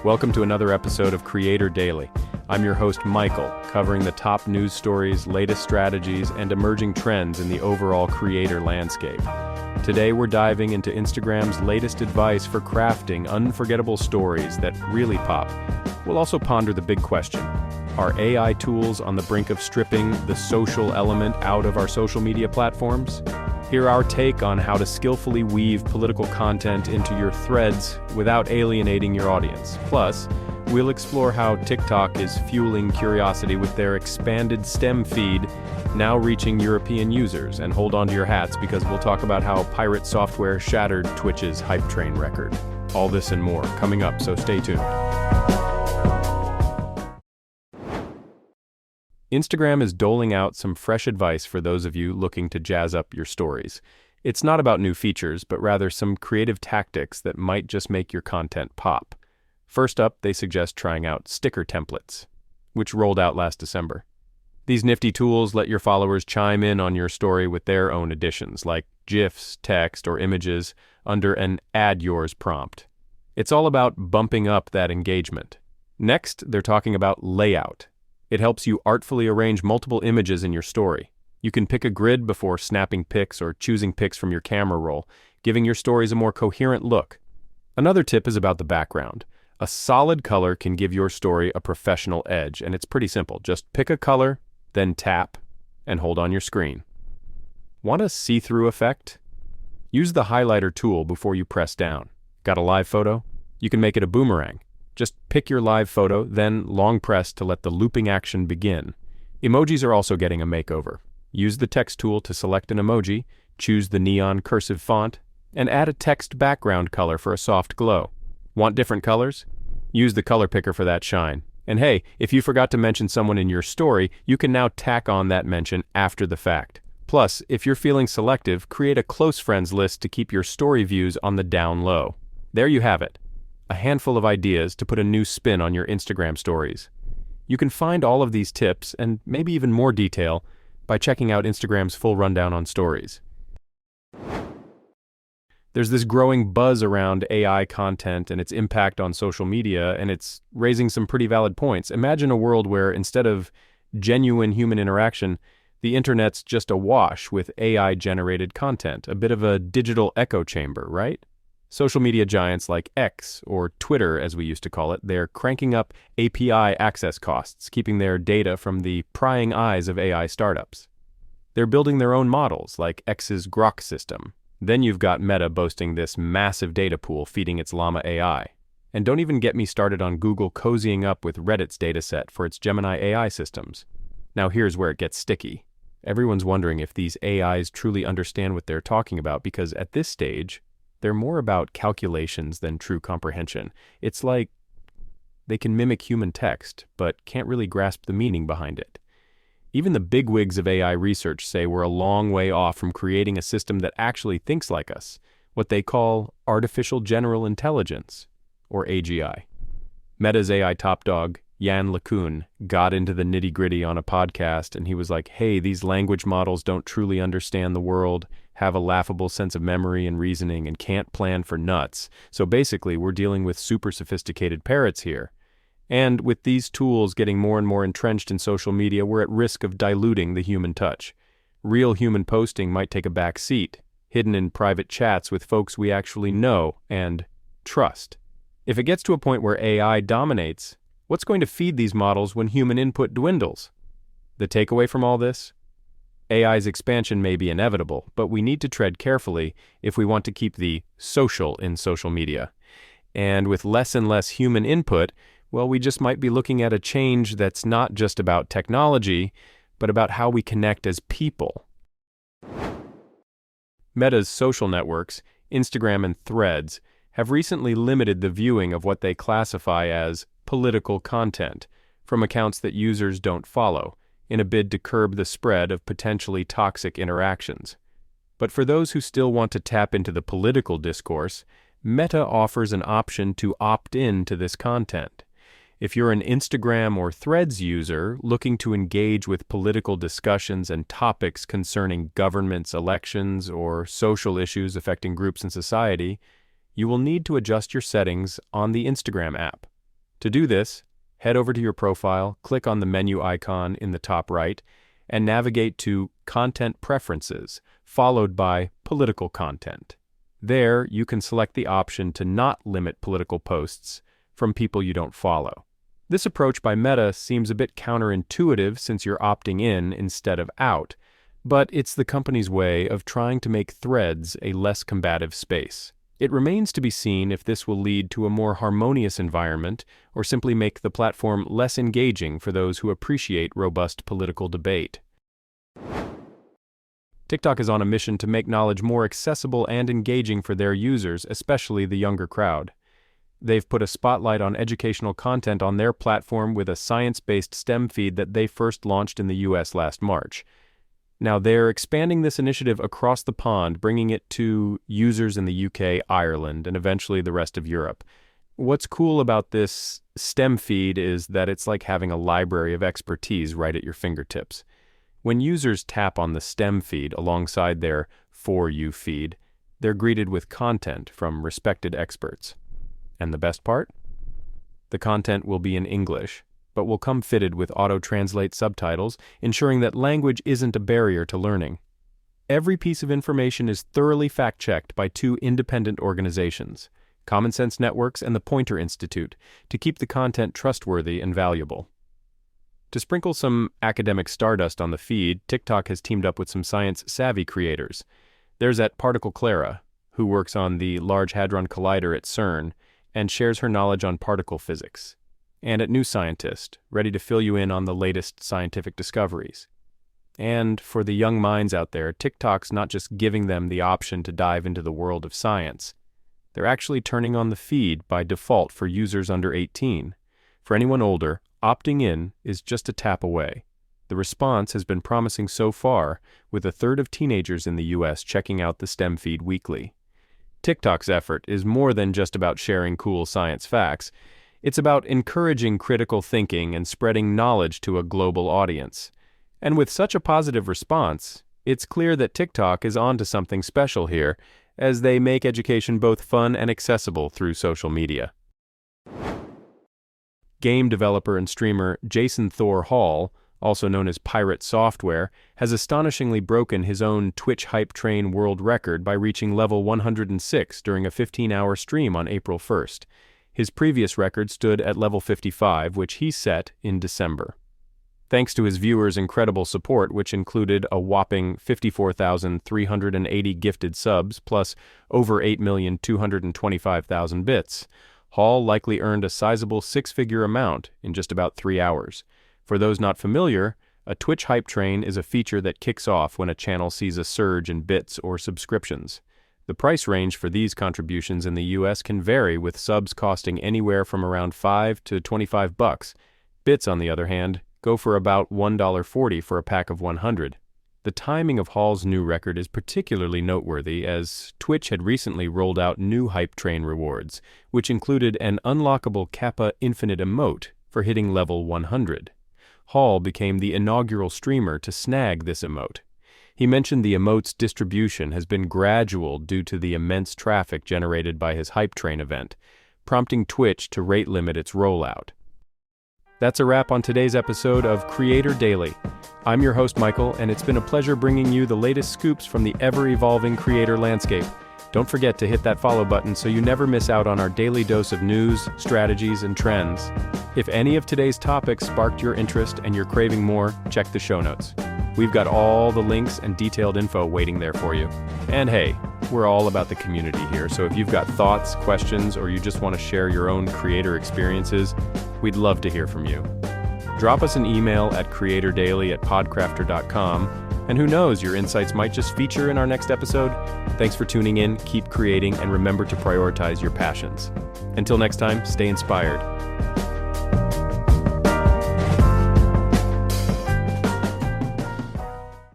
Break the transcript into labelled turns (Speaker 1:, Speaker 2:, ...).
Speaker 1: Welcome to another episode of Creator Daily. I'm your host, Michael, covering the top news stories, latest strategies, and emerging trends in the overall creator landscape. Today, we're diving into Instagram's latest advice for crafting unforgettable stories that really pop. We'll also ponder the big question: are AI tools on the brink of stripping the social element out of our social media platforms? Hear our take on how to skillfully weave political content into your threads without alienating your audience. Plus, we'll explore how TikTok is fueling curiosity with their expanded STEM feed, now reaching European users. And hold on to your hats, because we'll talk about how pirate software shattered Twitch's hype train record. All this and more coming up, so stay tuned. Instagram is doling out some fresh advice for those of you looking to jazz up your stories. It's not about new features, but rather some creative tactics that might just make your content pop. First up, they suggest trying out sticker templates, which rolled out last December. These nifty tools let your followers chime in on your story with their own additions, like GIFs, text, or images, under an Add Yours prompt. It's all about bumping up that engagement. Next, they're talking about layout. It helps you artfully arrange multiple images in your story. You can pick a grid before snapping pics or choosing pics from your camera roll, giving your stories a more coherent look. Another tip is about the background. A solid color can give your story a professional edge, and it's pretty simple. Just pick a color, then tap, and hold on your screen. Want a see-through effect? Use the highlighter tool before you press down. Got a live photo? You can make it a boomerang. Just pick your live photo, then long press to let the looping action begin. Emojis are also getting a makeover. Use the text tool to select an emoji, choose the neon cursive font, and add a text background color for a soft glow. Want different colors? Use the color picker for that shine. And hey, if you forgot to mention someone in your story, you can now tack on that mention after the fact. Plus, if you're feeling selective, create a close friends list to keep your story views on the down low. There you have it. A handful of ideas to put a new spin on your Instagram stories. You can find all of these tips, and maybe even more detail, by checking out Instagram's full rundown on stories. There's this growing buzz around AI content and its impact on social media, and it's raising some pretty valid points. Imagine a world where, instead of genuine human interaction, the internet's just awash with AI-generated content, a bit of a digital echo chamber, right? Social media giants like X, or Twitter as we used to call it, they're cranking up API access costs, keeping their data from the prying eyes of AI startups. They're building their own models, like X's Grok system. Then you've got Meta boasting this massive data pool feeding its Llama AI. And don't even get me started on Google cozying up with Reddit's dataset for its Gemini AI systems. Now here's where it gets sticky. Everyone's wondering if these AIs truly understand what they're talking about, because at this stage, they're more about calculations than true comprehension. It's like they can mimic human text, but can't really grasp the meaning behind it. Even the bigwigs of AI research say we're a long way off from creating a system that actually thinks like us, what they call artificial general intelligence, or AGI. Meta's AI top dog, Yann LeCun, got into the nitty-gritty on a podcast, and he was like, hey, these language models don't truly understand the world, have a laughable sense of memory and reasoning, and can't plan for nuts. So basically, we're dealing with super sophisticated parrots here. And with these tools getting more and more entrenched in social media, we're at risk of diluting the human touch. Real human posting might take a back seat, hidden in private chats with folks we actually know and trust. If it gets to a point where AI dominates, what's going to feed these models when human input dwindles? The takeaway from all this? AI's expansion may be inevitable, but we need to tread carefully if we want to keep the social in social media. And with less and less human input, well, we just might be looking at a change that's not just about technology, but about how we connect as people. Meta's social networks, Instagram and Threads, have recently limited the viewing of what they classify as political content from accounts that users don't follow, in a bid to curb the spread of potentially toxic interactions. But for those who still want to tap into the political discourse, Meta offers an option to opt in to this content. If you're an Instagram or Threads user looking to engage with political discussions and topics concerning governments, elections, or social issues affecting groups in society, you will need to adjust your settings on the Instagram app. To do this, head over to your profile, click on the menu icon in the top right, and navigate to Content Preferences, followed by Political Content. There, you can select the option to not limit political posts from people you don't follow. This approach by Meta seems a bit counterintuitive since you're opting in instead of out, but it's the company's way of trying to make Threads a less combative space. It remains to be seen if this will lead to a more harmonious environment or simply make the platform less engaging for those who appreciate robust political debate. TikTok is on a mission to make knowledge more accessible and engaging for their users, especially the younger crowd. They've put a spotlight on educational content on their platform with a science-based STEM feed that they first launched in the US last March. Now they're expanding this initiative across the pond, bringing it to users in the UK, Ireland, and eventually the rest of Europe. What's cool about this STEM feed is that it's like having a library of expertise right at your fingertips. When users tap on the STEM feed alongside their For You feed, they're greeted with content from respected experts. And the best part? The content will be in English, but will come fitted with auto-translate subtitles, ensuring that language isn't a barrier to learning. Every piece of information is thoroughly fact-checked by two independent organizations, Common Sense Networks and the Poynter Institute, to keep the content trustworthy and valuable. To sprinkle some academic stardust on the feed, TikTok has teamed up with some science-savvy creators. There's at Particle Clara, who works on the Large Hadron Collider at CERN and shares her knowledge on particle physics, and at New Scientist, ready to fill you in on the latest scientific discoveries. And for the young minds out there, TikTok's not just giving them the option to dive into the world of science. They're actually turning on the feed by default for users under 18. For anyone older, opting in is just a tap away. The response has been promising so far, with a third of teenagers in the US checking out the STEM feed weekly. TikTok's effort is more than just about sharing cool science facts. It's about encouraging critical thinking and spreading knowledge to a global audience. And with such a positive response, it's clear that TikTok is onto something special here, as they make education both fun and accessible through social media. Game developer and streamer Jason Thor Hall, also known as Pirate Software, has astonishingly broken his own Twitch Hype Train world record by reaching level 106 during a 15-hour stream on April 1st. His previous record stood at level 55, which he set in December. Thanks to his viewers' incredible support, which included a whopping 54,380 gifted subs plus over 8,225,000 bits, Hall likely earned a sizable six-figure amount in just about 3 hours. For those not familiar, a Twitch Hype Train is a feature that kicks off when a channel sees a surge in bits or subscriptions. The price range for these contributions in the US can vary, with subs costing anywhere from around $5 to $25. Bits, on the other hand, go for about $1.40 for a pack of 100. The timing of Hall's new record is particularly noteworthy, as Twitch had recently rolled out new Hype Train rewards, which included an unlockable Kappa Infinite emote for hitting level 100. Hall became the inaugural streamer to snag this emote. He mentioned the emote's distribution has been gradual due to the immense traffic generated by his Hype Train event, prompting Twitch to rate limit its rollout. That's a wrap on today's episode of Creator Daily. I'm your host, Michael, and it's been a pleasure bringing you the latest scoops from the ever-evolving creator landscape. Don't forget to hit that follow button so you never miss out on our daily dose of news, strategies, and trends. If any of today's topics sparked your interest and you're craving more, check the show notes. We've got all the links and detailed info waiting there for you. And hey, we're all about the community here, so if you've got thoughts, questions, or you just want to share your own creator experiences, we'd love to hear from you. Drop us an email at creatordaily@podcrafter.com, and who knows, your insights might just feature in our next episode. Thanks for tuning in, keep creating, and remember to prioritize your passions. Until next time, stay inspired.